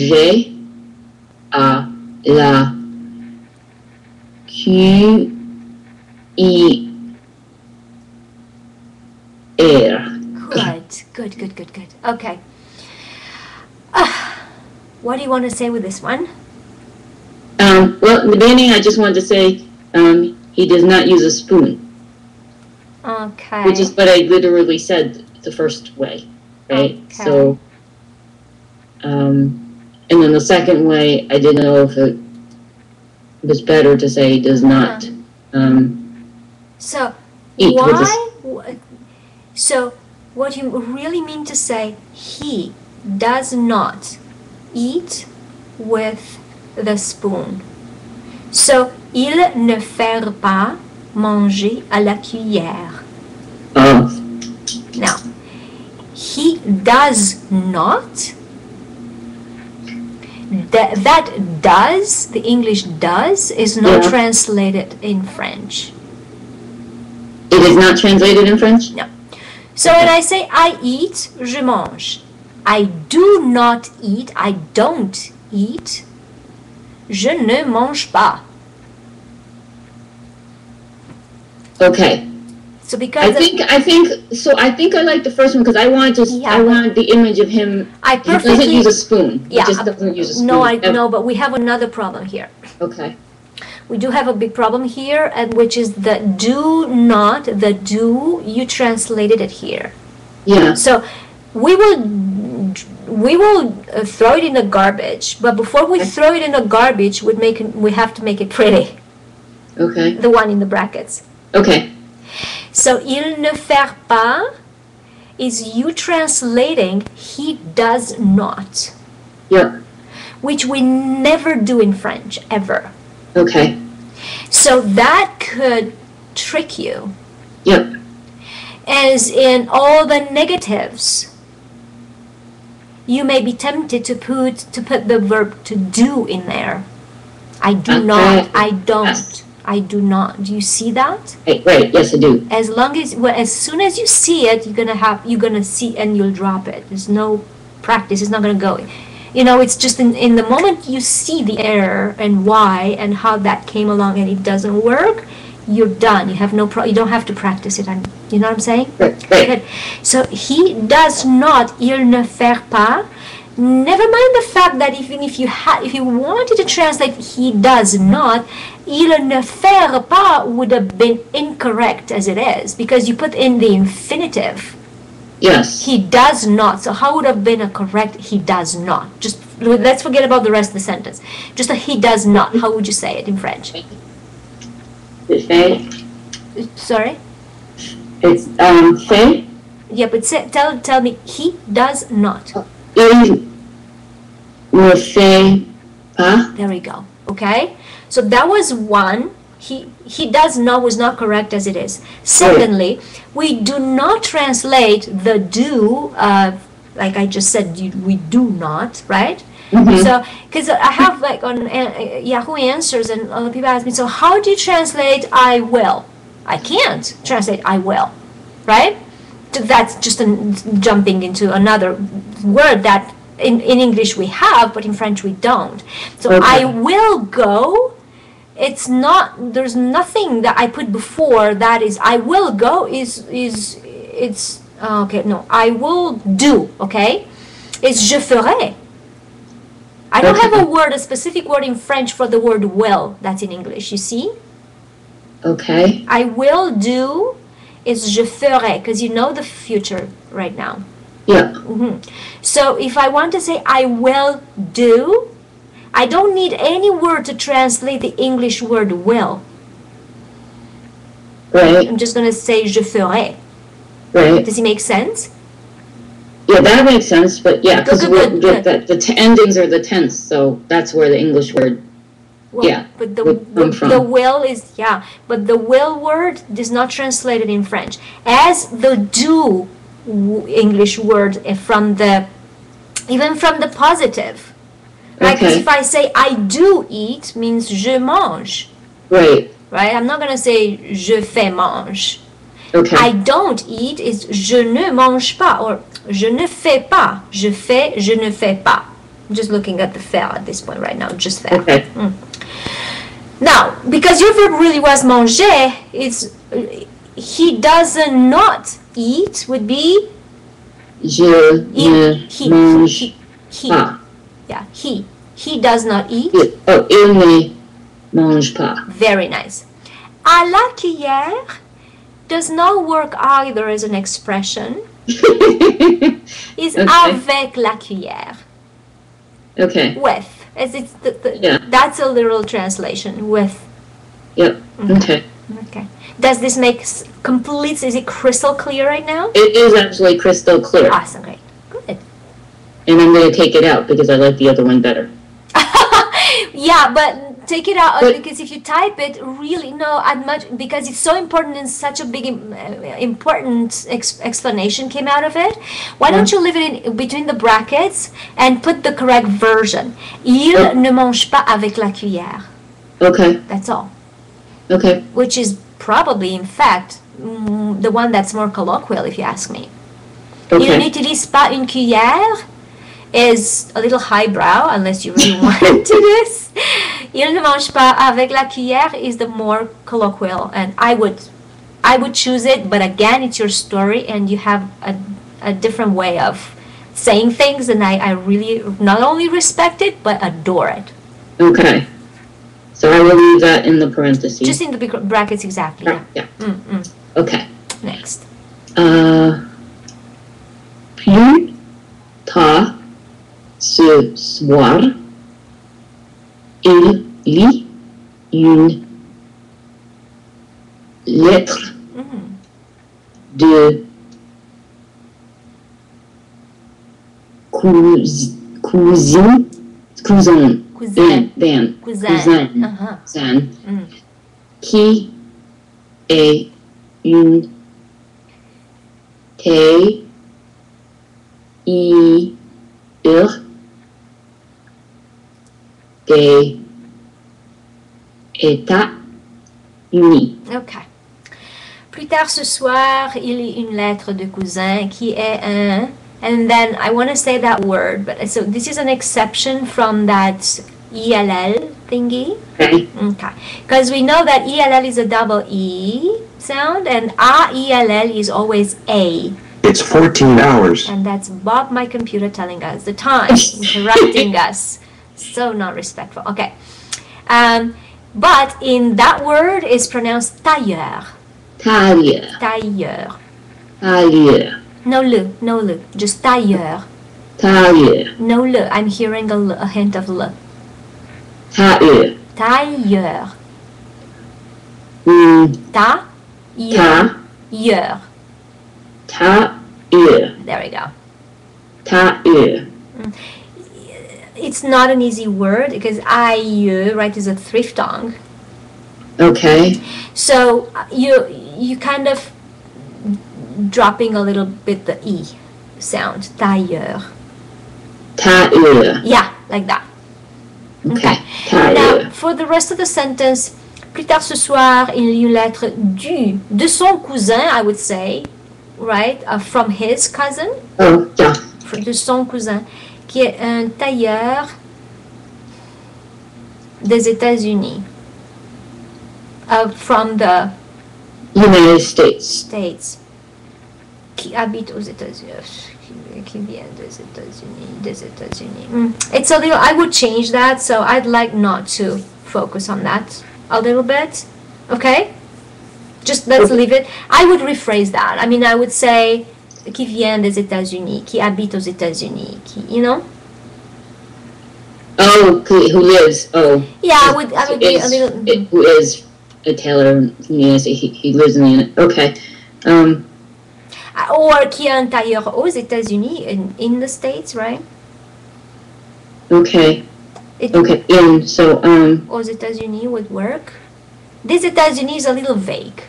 manger à la cuillère. Good. Okay. What do you want to say with this one? Well, in the beginning, I just wanted to say he does not use a spoon. Okay. Which is what I literally said the first way, right? Okay. So, and then the second way, I didn't know if it was better to say he does not so eat why? So what you really mean to say, he does not eat with the spoon. So, il ne fait pas manger à la cuillère. Now, he does not. That does, the English does, is not translated in French. It is not translated in French? No. So when I say I eat, je mange. I do not eat, I don't eat. Je ne mange pas. Okay. So because I think I like the first one because I wanted the image of him. He doesn't use a spoon. Yeah. He just doesn't use a spoon. No, but we have another problem here. Okay. We do have a big problem here, and which is the do not, the do, you translated it here. Yeah. So we will throw it in the garbage, but before we throw it in the garbage, we have to make it pretty. Okay. The one in the brackets. Okay. So il ne fait pas is you translating he does not. Yeah. Which we never do in French, ever. Okay. So that could trick you. Yep. As in all the negatives, you may be tempted to put the verb to do in there. I do not, I don't, yes. I do not. Do you see that? Right, yes I do. As soon as you see it, you're gonna see and you'll drop it. There's no practice, it's not gonna go. You know, it's just in the moment you see the error and why and how that came along and it doesn't work, you're done. You have you don't have to practice it. You know what I'm saying? Right. Good. So he does not. Il ne fait pas. Never mind the fact that even if you wanted to translate he does not, il ne fait pas would have been incorrect as it is because you put in the infinitive. Yes. He does not. So how would have been a correct he does not? Just let's forget about the rest of the sentence. Just a he does not. How would you say it in French? Fait. Sorry? It's fait. Yeah, but tell me he does not. Il ne fait pas. There we go. Okay? So that was one. He does not was not correct as it is. Secondly, we do not translate the do, like I just said, we do not, right? Mm-hmm. So, because I have like on Yahoo Answers and other people ask me, so how do you translate I will? I can't translate I will, right? That's just jumping into another word that in English we have, but in French we don't. So I will go. It's not, there's nothing that I put before that is I will go it's okay, no, I will do, okay? It's je ferai. I don't have a specific word in French for the word will that's in English, you see? Okay. I will do is je ferai, because you know the future right now. Yeah. Mm-hmm. So if I want to say I will do, I don't need any word to translate the English word will. Right. I'm just going to say je ferai. Right. Does it make sense? Yeah, that makes sense, but yeah, because the endings are the tense, so that's where the English word, but the will is, but the will word is not translated in French. As the do English word even from the positive. Right, because if I say I do eat means je mange. Right. Right? I'm not going to say je fais mange. Okay. I don't eat is je ne mange pas or je ne fais pas. Je fais, je ne fais pas. I'm just looking at the faire at this point right now, just faire. Okay. Now, because your verb really was manger, it's he does not eat would be Je ne mange pas. Yeah, he does not eat. Oh, il ne mange pas. Very nice. À la cuillère does not work either as an expression. It's avec la cuillère. Okay. With. As it's that's a literal translation. With. Yep. Okay. Okay. Does this make complete? Is it crystal clear right now? It is actually crystal clear. Awesome. Great. Good. And I'm going to take it out because I like the other one better. Yeah, but take it out because if you type it, really because it's so important and such a big important explanation came out of it. Why don't you leave it in between the brackets and put the correct version? Il ne mange pas avec la cuillère. Okay. That's all. Okay. Which is probably, in fact, the one that's more colloquial, if you ask me. Okay. Il n'utilise pas une cuillère is a little highbrow, unless you really want to do this. Il ne mange pas avec la cuillère is the more colloquial, and I would choose it, but again, it's your story, and you have a different way of saying things, and I really not only respect it, but adore it. Okay. So I will leave that in the parentheses. Just in the brackets, exactly. Yeah. Okay. Next. Plus tard ce soir, il lit une lettre de cousin qui est une tailleur des États-Unis. Okay. Plus tard ce soir, il lit une lettre de cousin qui est un... And then I want to say that word, but so this is an exception from that ELL thingy. Okay. Okay. Because we know that ELL is a double E sound and AELL is always A. It's 14 hours. And that's Bob, my computer, telling us the time, interrupting us. So not respectful. Okay. But in that word is pronounced tailleur. Tailleur. Tailleur. Tailleur. No le, just tailleur. Tailleur. No le, I'm hearing a hint of le. Tailleur. Tailleur. Tailleur. Tailleur. There we go. Tailleur. It's not an easy word because aïeux, right, is a thriftong. Okay. So you kind of dropping a little bit the E sound. Tailleur. Tailleur. Yeah, like that. Okay. Now, for the rest of the sentence, plus tard ce soir, il lit une lettre de son cousin, I would say, right, from his cousin. Oh, yeah. De son cousin, qui est un tailleur des États-Unis. From the United States. States. Qui habite aux États-Unis. Qui vient des États-Unis. It's a little, I would change that, so I'd like not to focus on that a little bit. Okay? Just let's leave it. I would rephrase that. I mean, I would say qui vient des États-Unis, qui habite aux États-Unis, you know? Oh, who lives? Oh. Yeah, I would be a little. Who is a tailor? Yes, he lives in the. Okay. Or qui est un tailleur aux États-Unis, in the States, right? Okay. Okay. So aux États-Unis would work. Des États-Unis is a little vague.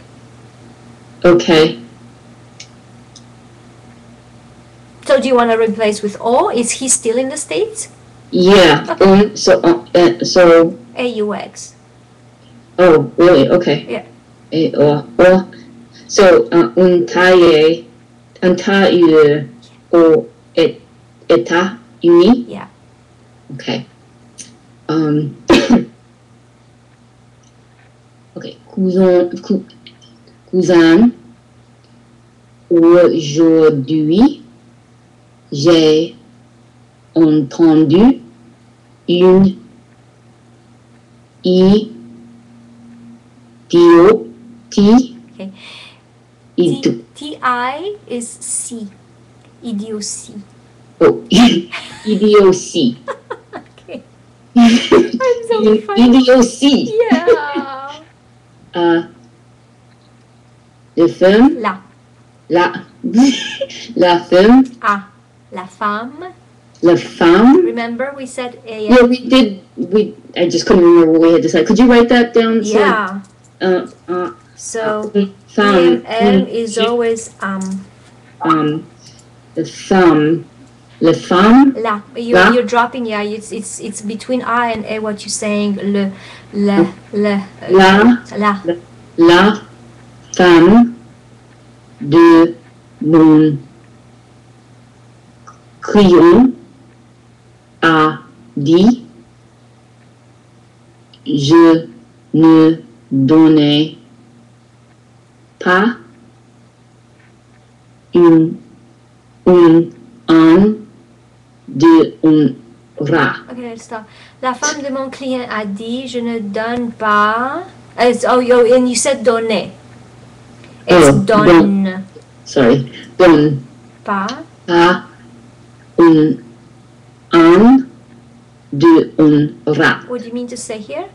Okay. So do you want to replace with "au"? Is he still in the States? Yeah. Okay. So AUX. Oh, really? Okay. Yeah. So un tailleur aux États-Unis. Yeah. Okay. Okay. Cousin, aujourd'hui, j'ai entendu une idiotie. Okay. Ido- T-I is C. Idiocy. Oh, idiocy. Okay. I'm so funny. Idiocy. Yeah. Le femme, La. la femme, Ah. La femme. la femme. Remember we said A. Yeah, we did. I just couldn't remember what we had decided. Could you write that down? Yeah. So, So femme. M is always The femme. Le femme. La. La. You're dropping. Yeah. It's between I and A. What you're saying. La. La femme de mon client a dit je ne donnais pas un de un rat. Okay, let's stop. La femme de mon client a dit je ne donne pas. And you said donner. It's donne. Sorry, donne Pas. pas un de un rat. What do you mean to say here?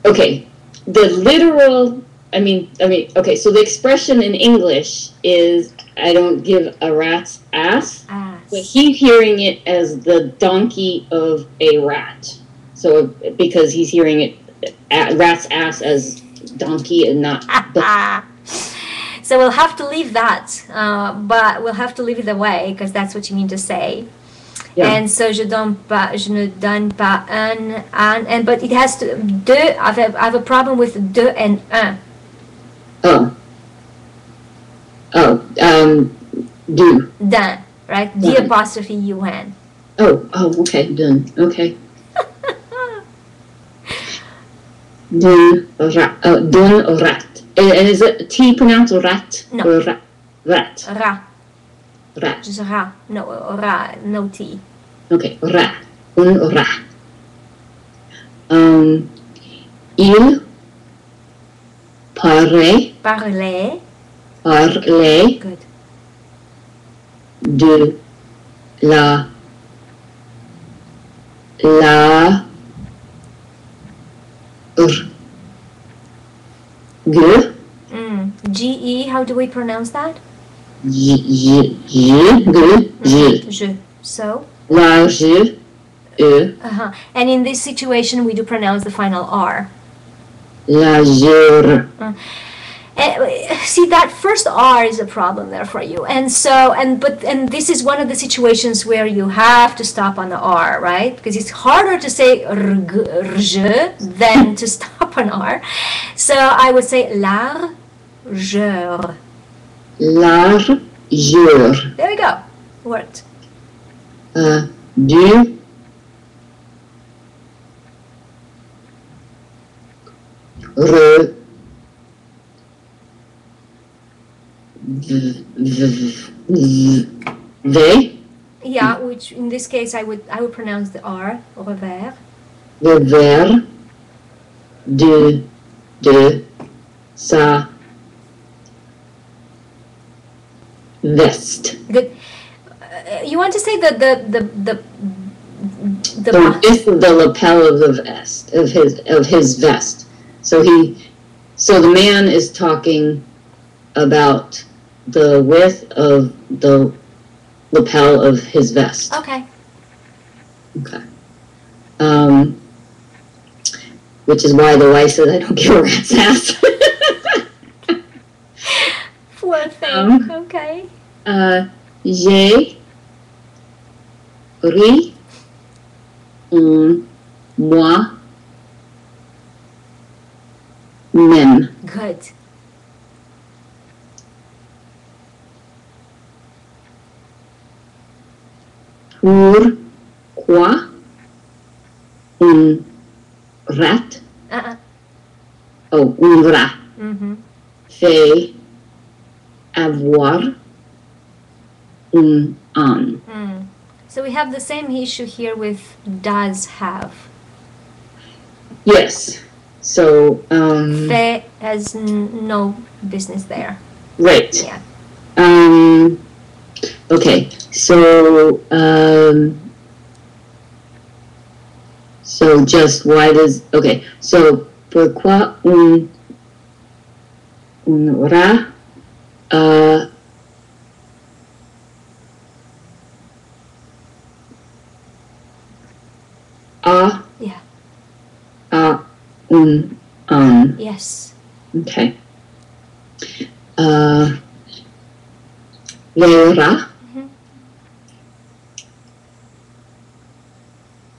Okay, the literal, okay, so the expression in English is, I don't give a rat's ass, but he's hearing it as the donkey of a rat. So, because he's hearing it, rat's ass as donkey and not... So we'll have to leave that, but we'll have to leave it away, because that's what you mean to say. Yeah. And so je ne donne pas un, but it has to, de, I have a problem with de and un. Do. D'un, right? D apostrophe UN. Okay, done, okay. Dun rat. And is it T pronounced rat? No. Or rat? Rat. Ra. Rat. Just ra. No, ra. No T. Okay, rat. Un rat. Il parlait. Parlait. Good. De la G-E, how do we pronounce that? Je. So? Large. And in this situation, we do pronounce the final R. Largeur. See, that first R is a problem there for you, and this is one of the situations where you have to stop on the R, right? Because it's harder to say rge than to stop on R. So I would say largeur. Largeur. There we go. Worked. Du. They? Yeah, which in this case I would pronounce the R, revers. Revers de sa veste. Good. You want to say the width of the lapel of the vest of his vest. So the man is talking about the width of the lapel of his vest. Okay. Which is why the wife says, I don't give a rat's ass. Poor thing. Okay. J'ai ri en moi-même. Good. Pourquoi un rat. Oh, un rat. Fait avoir un âne. So we have the same issue here with does have. Yes. So, Fait has no business there. Right. Yeah. Okay. So, so just why does, okay. So, pourquoi un rat, Yeah. Un âne. Yes. Okay. Les rats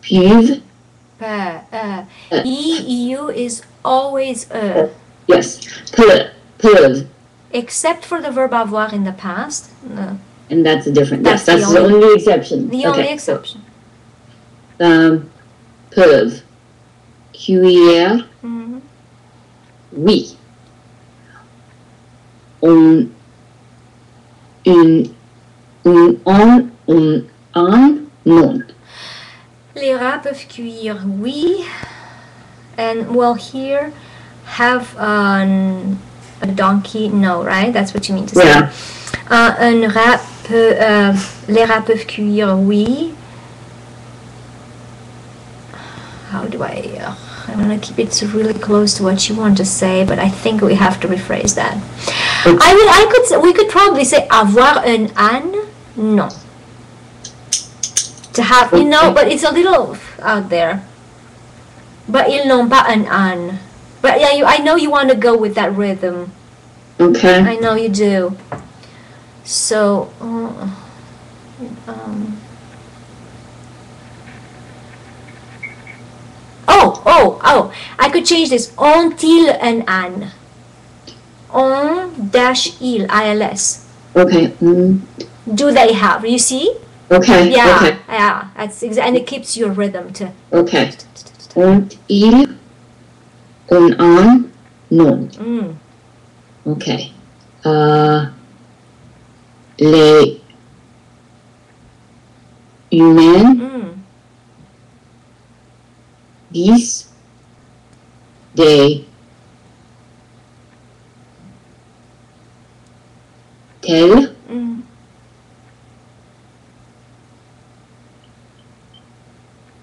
peuvent. EU is always Yes. Peuvent. except for the verb avoir in the past. No. And that's a different. That's That's the the only exception. The only exception. Peuvent. Cuillère. Oui. Un non. Les rats peuvent cuire, oui. And well, here, have a donkey, no, right? That's what you mean to say. Yeah. Un rat peut, les rats peuvent cuire, oui. How do I'm going to keep it really close to what you want to say, but I think we have to rephrase that. We could probably say avoir un âne, non. To have, you know, but it's a little out there. But ils n'ont pas un âne. But yeah, I know you want to go with that rhythm. Okay. I know you do. So, Oh, I could change this. Ont-ils un âne? On-il, ILS. Okay. Do they have? You see? Okay. Yeah, Okay. yeah. And it keeps your rhythm too. Okay. Ont-ils un âne? Non. Okay. Les humains disent des telles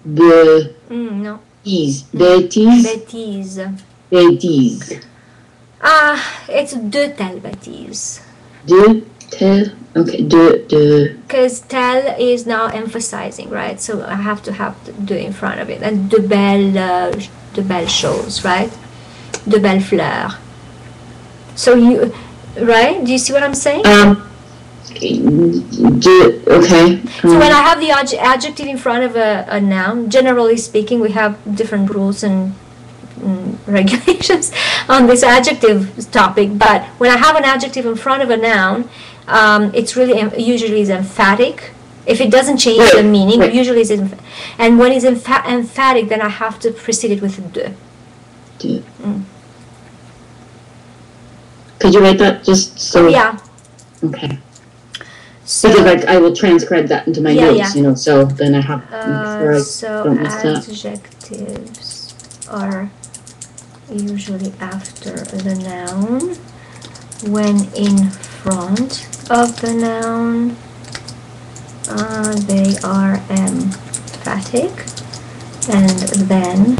No. Bêtises. It's de telles bêtises. De telles. Okay. De. Because tell is now emphasizing, right? So I have to have de in front of it. And de belles choses, right? De belles fleurs. So you, right? Do you see what I'm saying? Okay. So when I have the adjective in front of a noun, generally speaking, we have different rules and regulations on this adjective topic. But when I have an adjective in front of a noun, it's really usually is emphatic. If it doesn't change the meaning, usually is and when it's emphatic, then I have to precede it with de. De. Could you write that just so? Yeah. Okay. So, because I will transcribe that into my notes, you know, so then I have so don't miss that. Adjectives are usually after the noun. When in front of the noun, they are emphatic, and then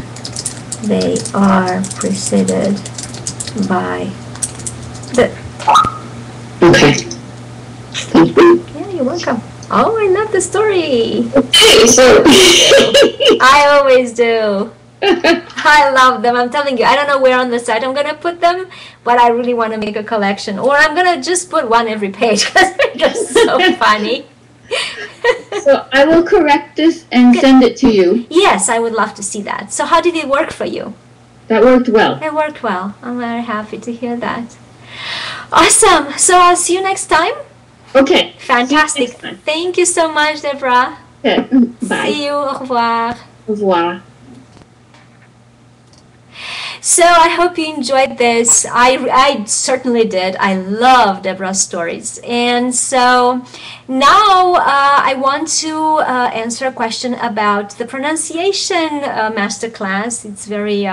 they are preceded by the. Okay. Thank you. Yeah, you're welcome. Oh, I love the story. Okay, so I always do. I love them. I'm telling you, I don't know where on the site I'm going to put them, but I really want to make a collection. Or I'm going to just put one every page because they're just so funny. So I will correct this and send it to you. Yes, I would love to see that. So how did it work for you? That worked well. It worked well. I'm very happy to hear that. Awesome. So I'll see you next time. Okay. Fantastic. Thank you so much, Deborah. Okay. Bye. See you. Au revoir. Au revoir. So I hope you enjoyed this. I certainly did. I love Deborah's stories. And so now I want to answer a question about the pronunciation masterclass. It's very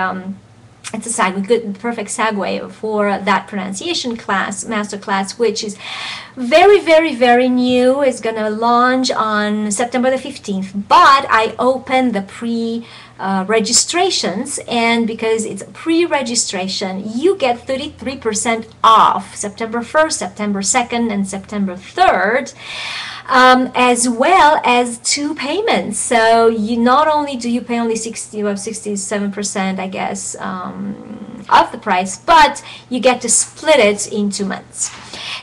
it's a good, perfect segue for that pronunciation class, masterclass, which is very, very, very new. It's going to launch on September the 15th, but I opened the registrations, and because it's pre-registration, you get 33% off September 1st, September 2nd, and September 3rd. As well as 2 payments. So you not only do you pay only 67%, I guess, of the price, but you get to split it in 2 months.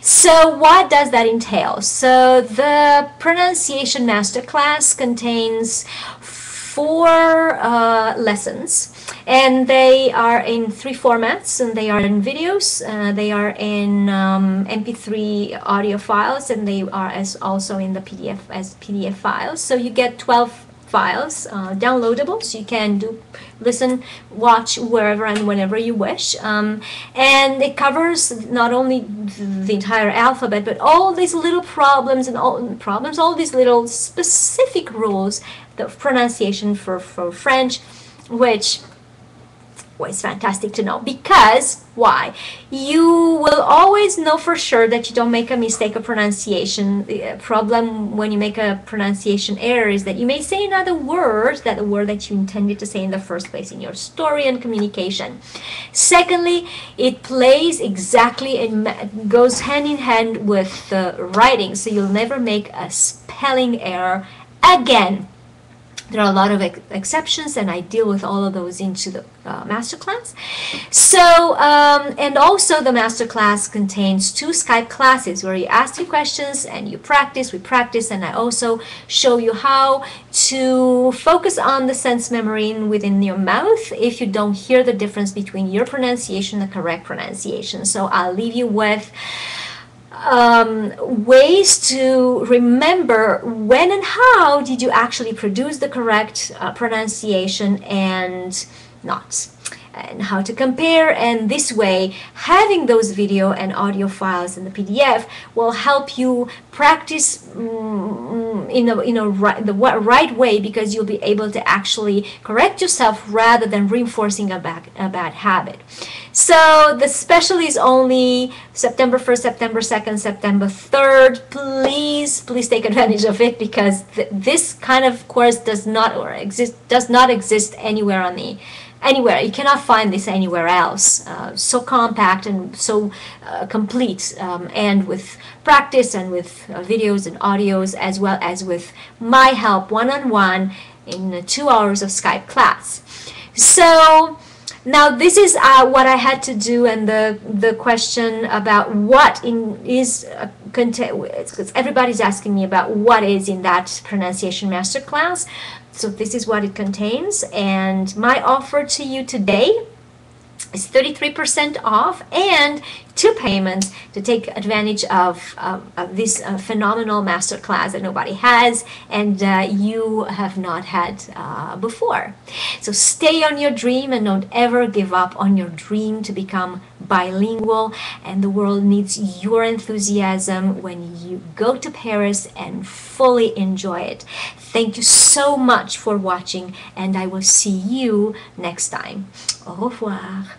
So what does that entail? So the pronunciation masterclass contains 4 lessons, and they are in 3 formats, and they are in videos, they are in MP3 audio files, and they are also in the PDF files. So you get 12 files downloadable, so you can listen, watch wherever and whenever you wish, and it covers not only the entire alphabet, but all these little problems and all these little specific rules, the pronunciation for French, which was fantastic to know. Because why? You will always know for sure that you don't make a mistake of pronunciation. The problem when you make a pronunciation error is that you may say another word, the word that you intended to say in the first place in your story and communication. Secondly, it plays exactly and goes hand in hand with the writing, so you'll never make a spelling error again. There are a lot of exceptions, and I deal with all of those into the masterclass. So, and also the masterclass contains 2 Skype classes where you ask your questions and you practice, we practice, and I also show you how to focus on the sense memory within your mouth if you don't hear the difference between your pronunciation and the correct pronunciation. So I'll leave you with ways to remember when and how did you actually produce the correct pronunciation and not, and how to compare. And this way, having those video and audio files in the PDF will help you practice in the right way, because you'll be able to actually correct yourself rather than reinforcing a bad habit. So the special is only September 1st, September 2nd, September 3rd. Please take advantage of it, because this kind of course does not exist anywhere anywhere. You cannot find this anywhere else. So compact and so complete, and with practice and with videos and audios, as well as with my help one-on-one in 2 hours of Skype class. So now this is what I had to do, and the question about what is because everybody's asking me about what is in that pronunciation masterclass. So this is what it contains, and my offer to you today is 33% off and 2 payments to take advantage of this phenomenal masterclass that nobody has and you have not had before. So stay on your dream and don't ever give up on your dream to become bilingual, and the world needs your enthusiasm when you go to Paris and fully enjoy it. Thank you so much for watching, and I will see you next time. Au revoir.